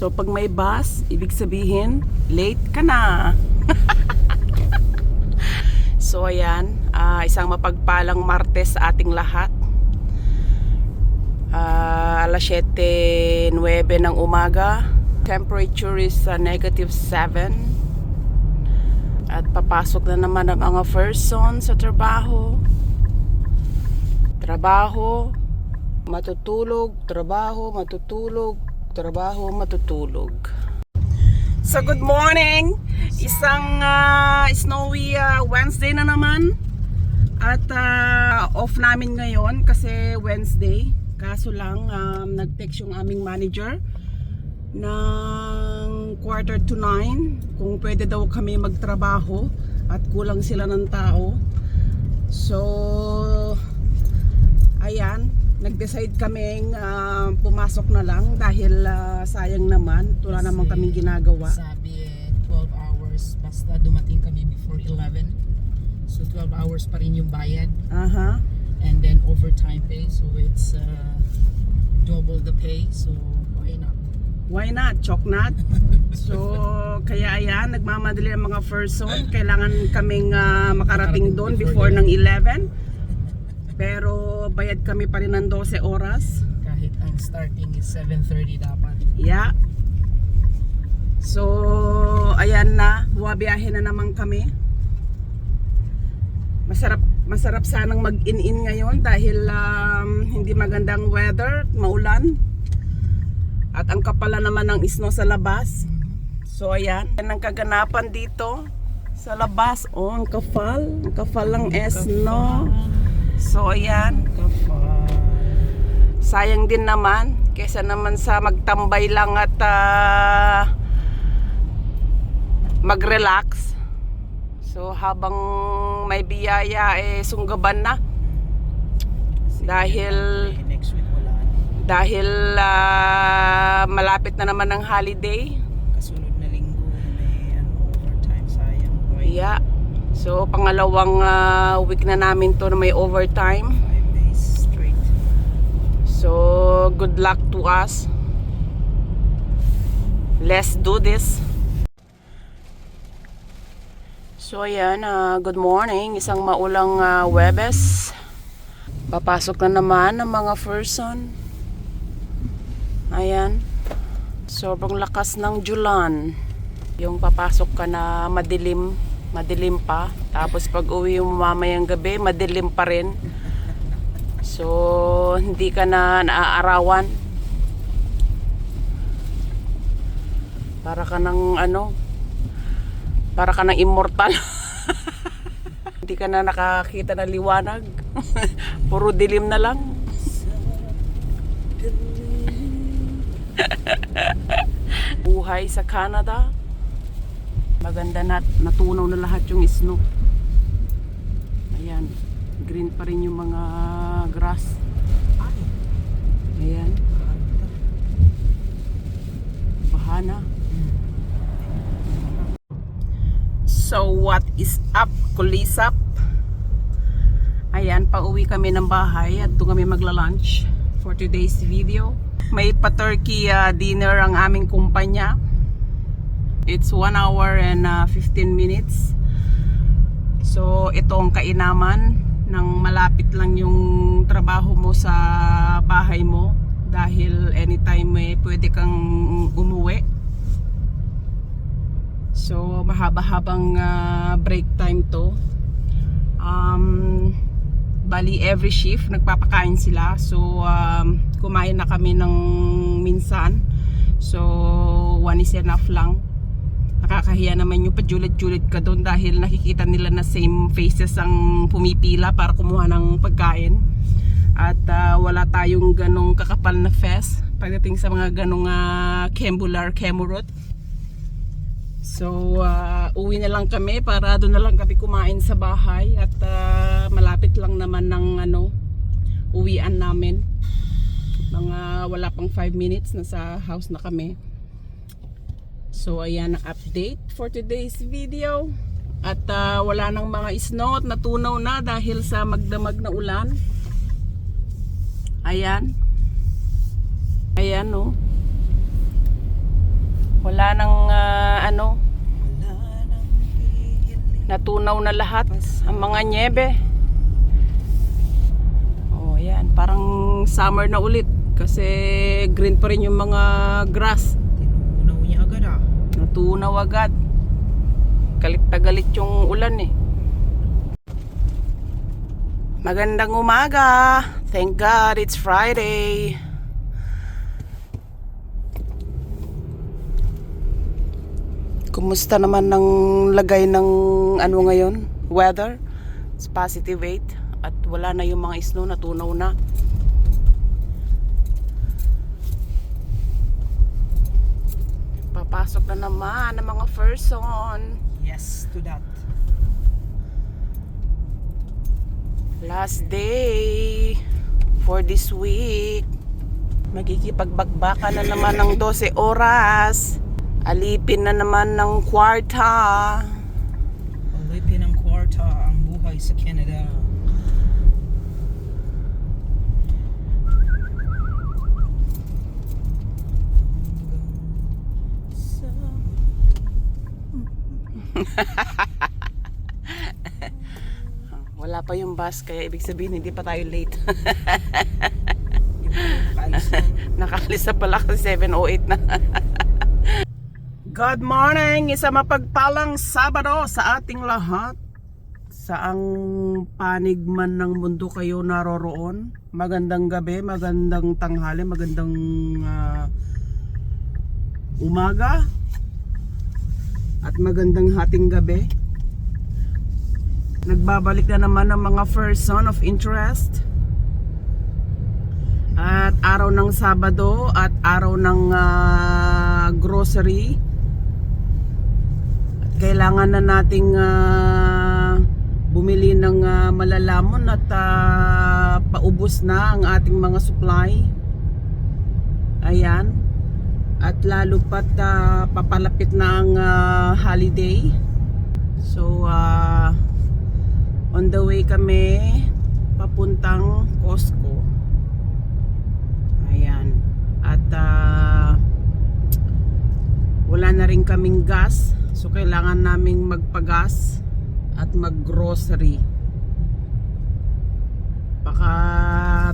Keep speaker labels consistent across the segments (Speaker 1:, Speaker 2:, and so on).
Speaker 1: So pag may bus, ibig sabihin, late ka na. So ayan, isang mapagpalang Martes sa ating lahat. Alas 7:09 ng umaga. Temperature is -7. At papasok na naman ang mga person sa trabaho. Trabaho, matutulog, trabaho, matutulog, trabaho, matutulog. So good morning! Isang snowy Wednesday na naman. At off namin ngayon kasi Wednesday. Kaso lang nag-text yung aming manager ng 8:45 kung pwede daw kami magtrabaho at kulang sila ng tao. So ayan, nag-decide kaming pumasok na lang dahil sayang naman, wala naman kaming ginagawa.
Speaker 2: Sabi 12 hours basta dumating kami before 11. So 12 hours pa rin yung bayad. And then overtime pay, so it's double the pay, so why not?
Speaker 1: Why not? Chok not. So kaya ayan, nagmamadali ang mga person. Kailangan kaming makarating doon before ng 11. Pero bayad kami pa rin ng 12 oras.
Speaker 2: Kahit ang starting is 7:30 dapat.
Speaker 1: Yeah. So ayan na, buwabiyahe na naman kami. Masarap sanang mag-in-in ngayon dahil hindi magandang weather, maulan. At ang kapala naman ng snow sa labas. So ayan, yan ang kaganapan dito sa labas. Oh, ang kafal ng snow. So ayan, sayang din naman kaysa naman sa magtambay lang at mag-relax. So habang may biyaya sunggaban na dahil malapit na naman ang holiday.
Speaker 2: Kasunod na linggo may overtime, sayang.
Speaker 1: Yeah. So pangalawang week na namin to na may overtime.
Speaker 2: 5 days straight.
Speaker 1: So good luck to us. Let's do this. So ayan, good morning. Isang maulang Webes. Papasok na naman ang mga person. Ayan. Sobrang lakas ng Julan. Yung papasok ka na madilim pa. Tapos pag uwi mo mamayang gabi, madilim pa rin. So hindi ka na naaarawan. Para ka ng para ka ng immortal. Hindi ka na nakakita ng liwanag. Puro dilim na lang. Buhay sa Canada. Maganda na, natunaw na lahat yung snow. Ayan, green pa rin yung mga grass. Ayan. Bahana. So what is up, kulisap? Ayan, pauwi kami ng bahay at doon kami magla-lunch for today's video. May pa-turkey dinner ang aming kumpanya. It's 1 hour and 15 minutes. So ito ang kainaman ng malapit lang yung trabaho mo sa bahay mo dahil anytime pwede kang umuwi. So mahaba-habang break time to. Bali every shift nagpapakain sila. So kumain na kami ng minsan. So one is enough lang. Nakakahiya naman yung pajulit-julit ka doon dahil nakikita nila na same faces ang pumipila para kumuha ng pagkain. At wala tayong ganong kakapal na face pagdating sa mga ganong kembular, kemurot. So uwi na lang kami para doon na lang kami kumain sa bahay at malapit lang naman ng uwian namin. Mga wala pang 5 minutes nasa house na kami. So ayan ang update for today's video. At wala nang mga snow at natunaw na dahil sa magdamag na ulan. Ayan. Ayan, no. Wala nang ano,
Speaker 2: Wala nang hihiling
Speaker 1: natunaw na lahat
Speaker 2: pa sa
Speaker 1: ang mga nyebe. Oh, yan, parang summer na ulit kasi green pa rin yung mga grass.
Speaker 2: tinunaw niya agad ah.
Speaker 1: Natunaw agad. Galit na galit yung ulan eh. Magandang umaga. Thank God it's Friday. Kumusta naman ng lagay ng ano ngayon? Weather? It's positive 8 at wala na yung mga snow, natunaw na. Papasok na naman ang mga person.
Speaker 2: Yes to that.
Speaker 1: Last day for this week. Magkikipagbakbakan na naman ng 12 oras. Alipin na naman ng kwarta.
Speaker 2: Alipin ng kwarta ang buhay sa Canada.
Speaker 1: Wala pa yung bus, kaya ibig sabihin hindi pa tayo late.
Speaker 2: Nakaalis na.
Speaker 1: Nakaalis na pala kasi 7:08 na. Good morning! Isa mapagpalang Sabado sa ating lahat. Saang panig man ng mundo kayo naroroon. Magandang gabi, magandang tanghali, magandang umaga. At magandang hating gabi. Nagbabalik na naman ang mga person of interest. At araw ng Sabado at araw ng grocery. At kailangan na nating bumili ng malalamon at paubos na ang ating mga supply. Ayan. At lalo pat papalapit na ang holiday. So on the way kami papuntang Costco. Ayan. At wala na rin kaming gas. So kailangan naming magpagas at maggrocery. Baka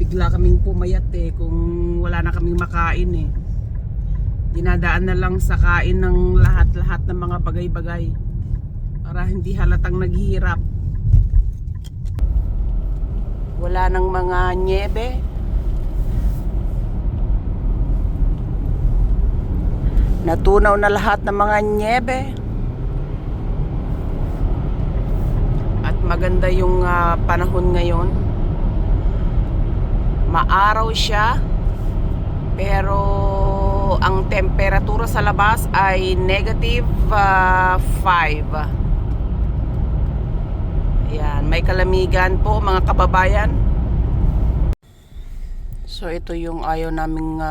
Speaker 1: bigla kaming pumayat kung wala na kaming makain Dinadaan na lang sa kain ng lahat-lahat ng mga bagay-bagay para hindi halatang naghihirap. Wala nang mga nyebe. Natunaw na lahat ng mga nyebe. At maganda yung panahon ngayon. Maaraw siya, pero ang temperatura sa labas ay negative 5. Ayan, may kalamigan po mga kababayan. So ito yung ayaw naming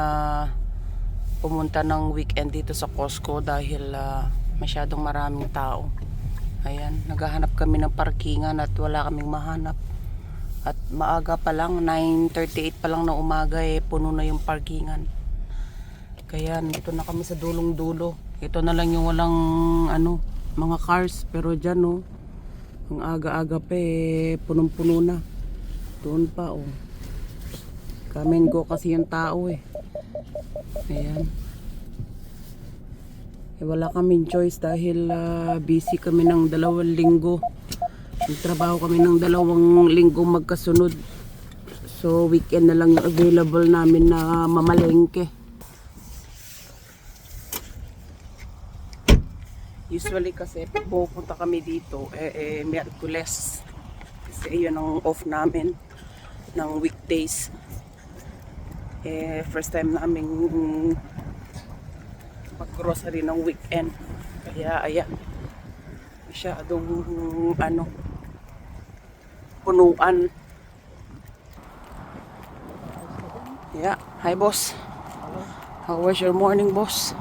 Speaker 1: pumunta ng weekend dito sa Costco dahil masyadong maraming tao. Ayan, naghahanap kami ng parkingan at wala kaming mahanap. At maaga pa lang, 9:38 pa lang ng umaga puno na yung parkingan. Kaya dito na kami sa dulong-dulo. Ito na lang yung walang mga cars, pero dyan ang aga-aga pa punong-puno na. Doon pa come and go kasi yung tao Ayan. Wala kaming choice dahil busy kami ng 2 linggo. Nagtrabaho kami ng 2 linggo magkasunod. So weekend na lang yung available namin na mamalengke. Usually kasi pag pupunta kami dito Miyerkules. Kasi yun ang off namin ng weekdays. First time namin mag-grocery ng weekend. Kaya ayan. Masyadong punuan. Yeah. Hi boss. How was your morning, boss?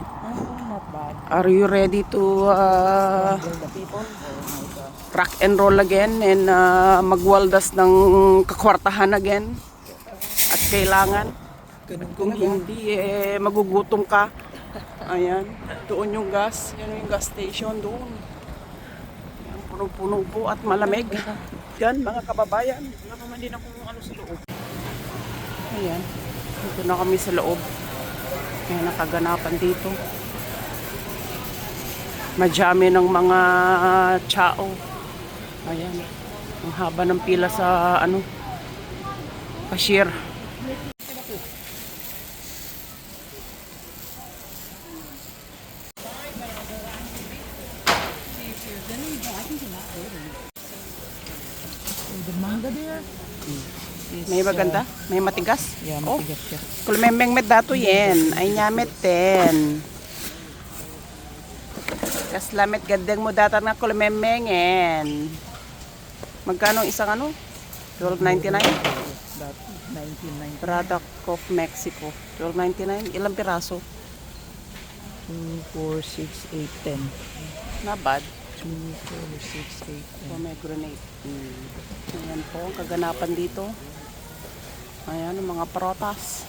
Speaker 2: Not bad.
Speaker 1: Are you ready to
Speaker 2: The people?
Speaker 1: rock and roll again and magwaldas ng kakwartahan again? At kailangan. At kung hindi, magugutom ka. Ayan, doon yung gas. Yan yung gas station doon. Yan, punong-puno po at malamig. Yan, mga kababayan. Wala naman din akong ano sa loob. Ayan, dito na kami sa loob. May nakaganapan dito. Madami ng mga tao. Ayan, ang haba ng pila sa ano, cashier.
Speaker 2: The manga there?
Speaker 1: May maganda? May matigas?
Speaker 2: Yeah,
Speaker 1: Oh,
Speaker 2: matigas siya.
Speaker 1: kulmemeng met dato yen. Ay nyamet ten. Kaslamet gadeng mo datan nga kulmemengen. Magkano ang isang ano? $12.99?
Speaker 2: Dati, 1990.
Speaker 1: Product of Mexico. $12.99. Ilang piraso?
Speaker 2: 2, 4, 6, 8, 10.
Speaker 1: Not bad.
Speaker 2: 2, 4, 6, 8, 10.
Speaker 1: Pomegranate. Ayan po, ang kaganapan dito. Ayan, ang mga protas.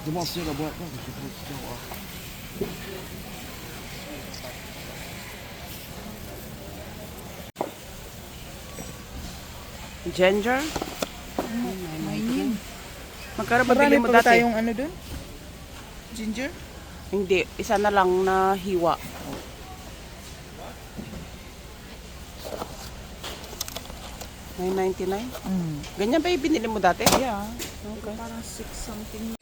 Speaker 3: Demonstrer la boîte, non, parce que faut le voir.
Speaker 1: Ginger.
Speaker 2: Mainin.
Speaker 1: Magkano ba bili
Speaker 2: Marami
Speaker 1: mo
Speaker 2: pa ba
Speaker 1: dati?
Speaker 2: tayong ano dun? Ginger?
Speaker 1: Hindi, isa na lang na hiwa. $9.99. Ganyan ba yung binili mo dati?
Speaker 2: Yeah.
Speaker 1: Okay.
Speaker 2: Parang 6 something.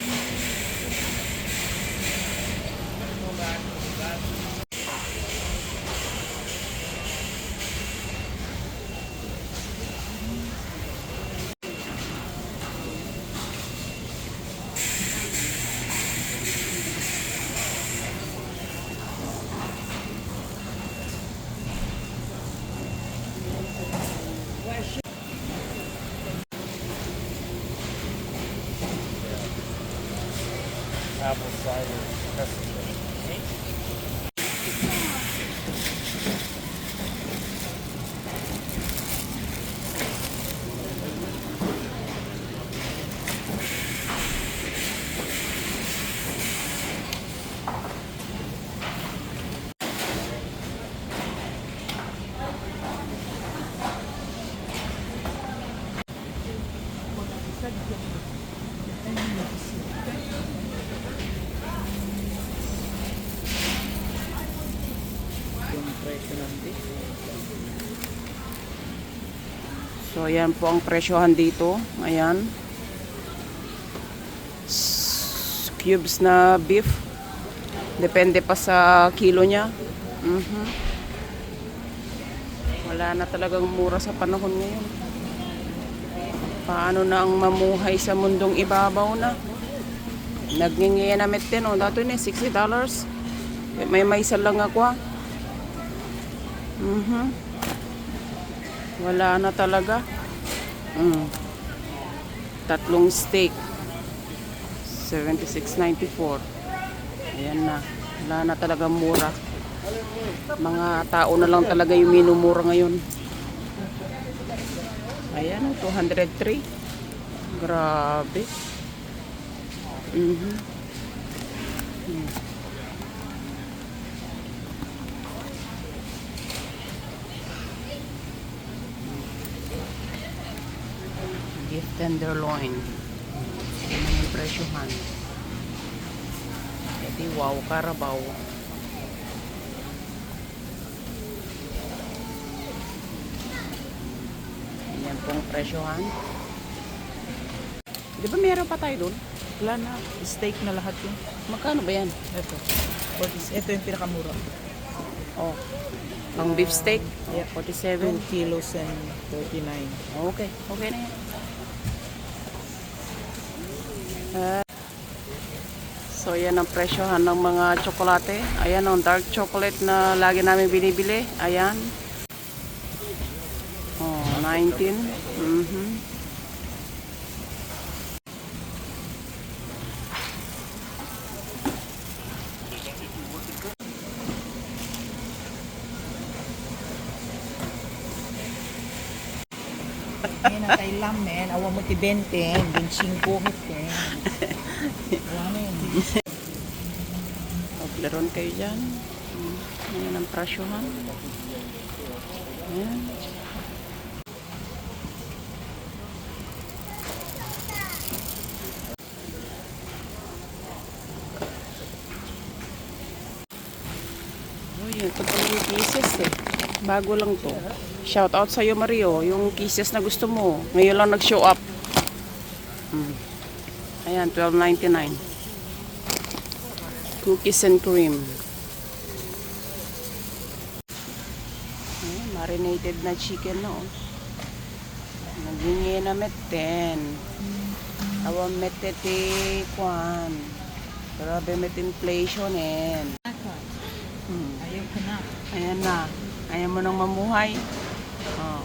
Speaker 3: Apple cider. That's
Speaker 2: Yung presyo ng beef.
Speaker 1: So, ayan po ang presyohan dito. Ayan. Cubes na beef. Depende pa sa kilo niya. Wala na talagang mura sa panahon ngayon. Paano na ang mamuhay sa mundong ibabaw na? Nagngingi na metin, oh. Dato ni $60. May isa lang ako, ah. Wala na talaga. Tatlong steak. $76.94. Ayan na. Wala na talaga mura. Mga tao na lang talaga yung minumura ngayon. Ayan, 203. Grabe. Beef tenderloin. Ano yung presyohan? Edi wow, karabaw. Ayan pong presyohan. Di ba meron pa tayo doon?
Speaker 2: Wala na. Steak na lahat yun.
Speaker 1: Magkano ba yan?
Speaker 2: Ito. Ito yung pinakamura.
Speaker 1: Oh, ang beef steak?
Speaker 2: Yeah.
Speaker 1: 47.
Speaker 2: 2 kilos and 39.
Speaker 1: Okay, okay na yan. So, yan ang presyohan ng mga tsokolate. Ayan ang dark chocolate na lagi namin binibili. Ayan. Oh, 19.
Speaker 2: Ayan ang kay Lamen. Awa mo ti 20. 25 mite. Awa mo yun.
Speaker 1: Maglaron kayo dyan. Ayan ang presyohan. Ayan. Uy, ito pa yung pieces eh. Bago lang to. Shout out sa'yo Mario. Yung kisses na gusto mo. Ngayon lang nag-show up. Ayan, $12.99. Cookies and cream. Ayan, marinated na chicken no. Nagingi na meten. Awang metete kwan. Grabe met inflation eh.
Speaker 2: Ayaw ko na.
Speaker 1: Ayan na. Ayaw mo nang mamuhay. Oh.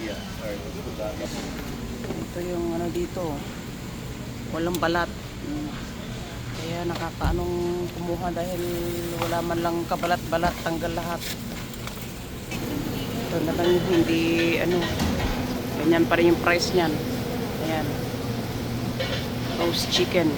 Speaker 3: Yeah, sorry. Let's put that up.
Speaker 1: Ito yung ano dito. Walang balat. Kaya nakakaanong kumuha dahil wala man lang kabalat-balat, tanggal lahat. Ito na lang yung hindi ano. Ganyan pa rin yung price niyan. Ayan. Roast chicken.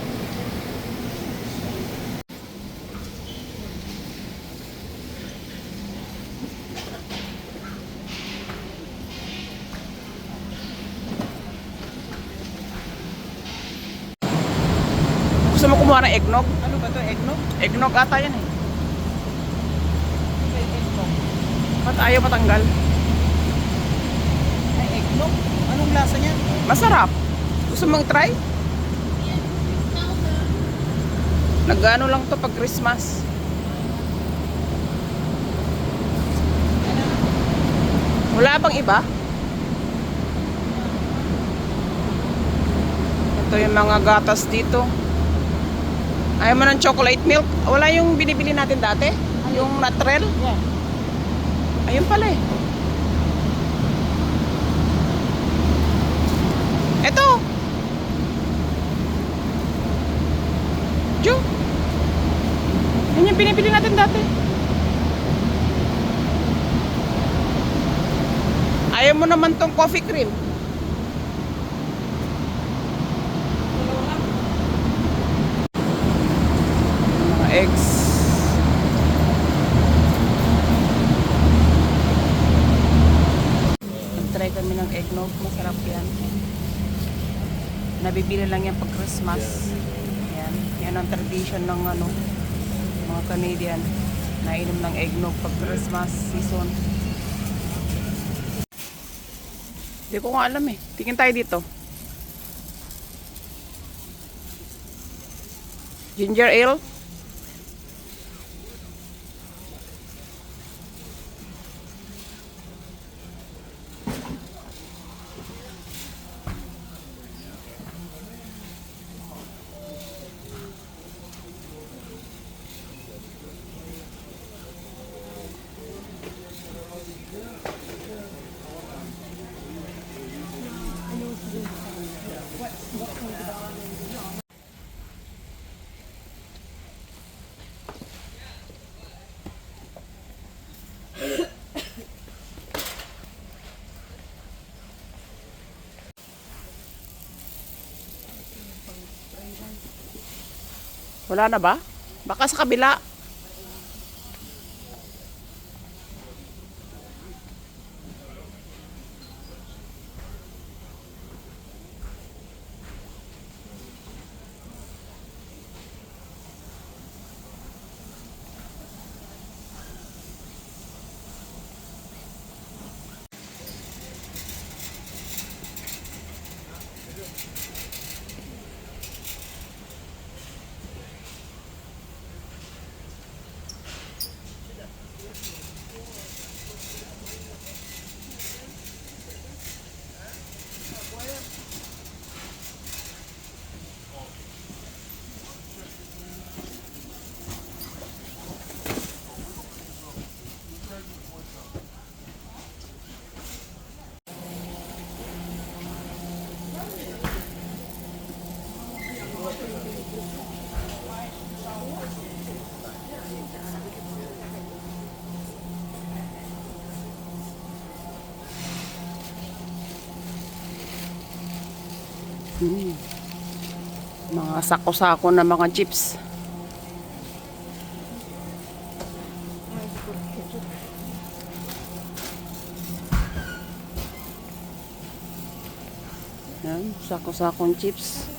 Speaker 1: Gusto mo kumuha ng eggnog?
Speaker 2: Ano ba to? Eggnog?
Speaker 1: Eggnog ata yan eh.
Speaker 2: Eggnog.
Speaker 1: Ba't ayaw matanggal?
Speaker 2: Ay, eggnog? Anong lasa niyan?
Speaker 1: Masarap. Gusto mong try? Nag-ano lang to pag Christmas. Wala bang iba? Ito yung mga gatas dito. Ayaw mo ng chocolate milk? Wala yung binibili natin dati? Yung natural?
Speaker 2: Yeah.
Speaker 1: Ayun pala eh. Ito. Jo. Yan yung binibili natin dati. Ayaw mo naman tong coffee cream. Mga eggs. Nag-try kami ng eggnog. Masarap yan. Nabibili lang yan pag Christmas. Yan. Yan ang tradition ng ano, mga Canadian. Nainom ng eggnog pag Christmas season. Hindi ko nga alam eh. Tingin tayo dito. Ginger ale. Wala na ba? Baka sa kabila. Mga sako-sako na mga chips. Yan, sako-sakong chips.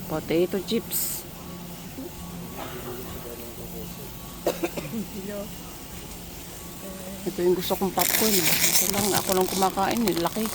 Speaker 1: Potato chips. Ito yung gusto kong popcorn. Ako lang kumakain. Laki.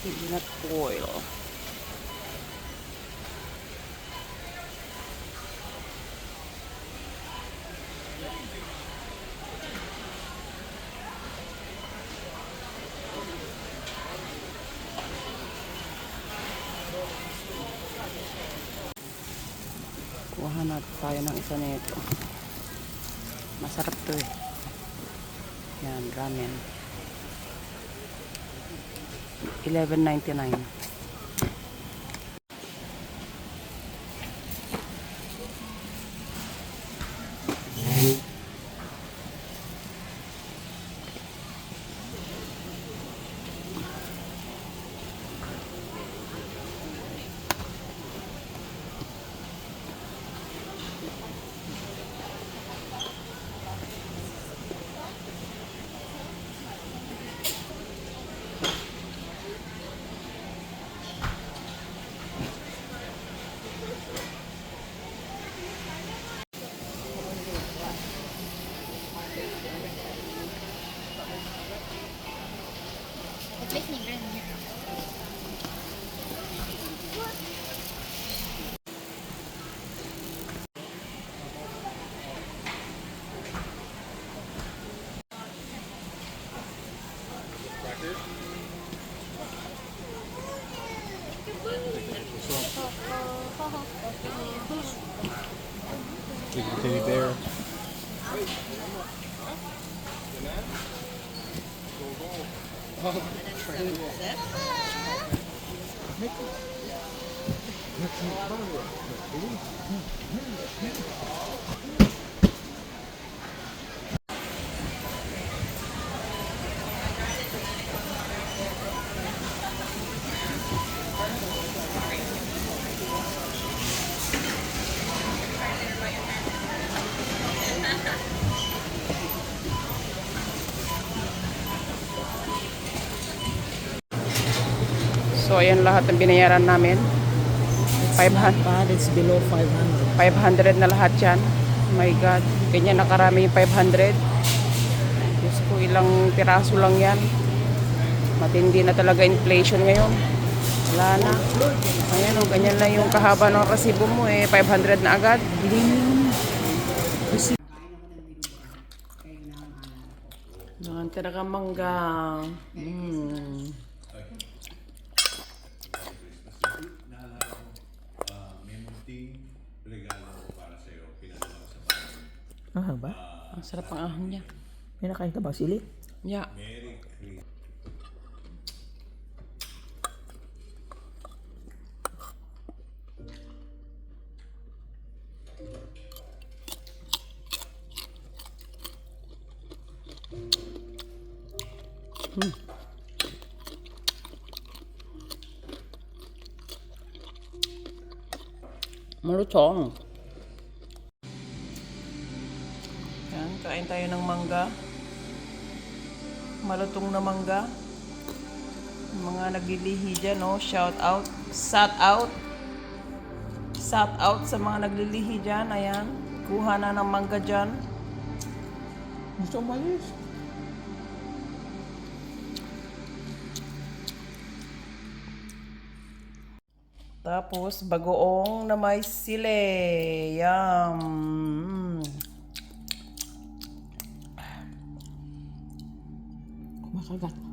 Speaker 1: Peanut oil. Kuha na tayo ng isa nito. Masarap to eh. Yan, ramen. $11.99.
Speaker 3: Teddy bear.
Speaker 1: So, ayan lahat ng binayaran namin. 500.
Speaker 2: But it's below 500.
Speaker 1: 500 na lahat yan. Oh my God. Ganyan nakarami yung 500. Diyos ko, ilang piraso lang yan. Matindi na talaga inflation ngayon. Wala na. Ayan o, ganyan na yung kahaba ng resibo mo eh. 500 na agad. Yan, talaga mangga.
Speaker 2: Ah, ba?
Speaker 1: Ang sarap ang ahon niya.
Speaker 2: May nakain ka ba sili?
Speaker 1: Yeah. Malutong. Yan, kain tayo ng mangga. Malutong na mangga. Mga naglilihi dyan, no? Shout out. Shout out. Shout out sa mga naglilihi dyan. Ayan. Kuha na ng mangga dyan.
Speaker 2: Gusto mo malis?
Speaker 1: Tapos, bagoong na may sili. Yum. Nakagat.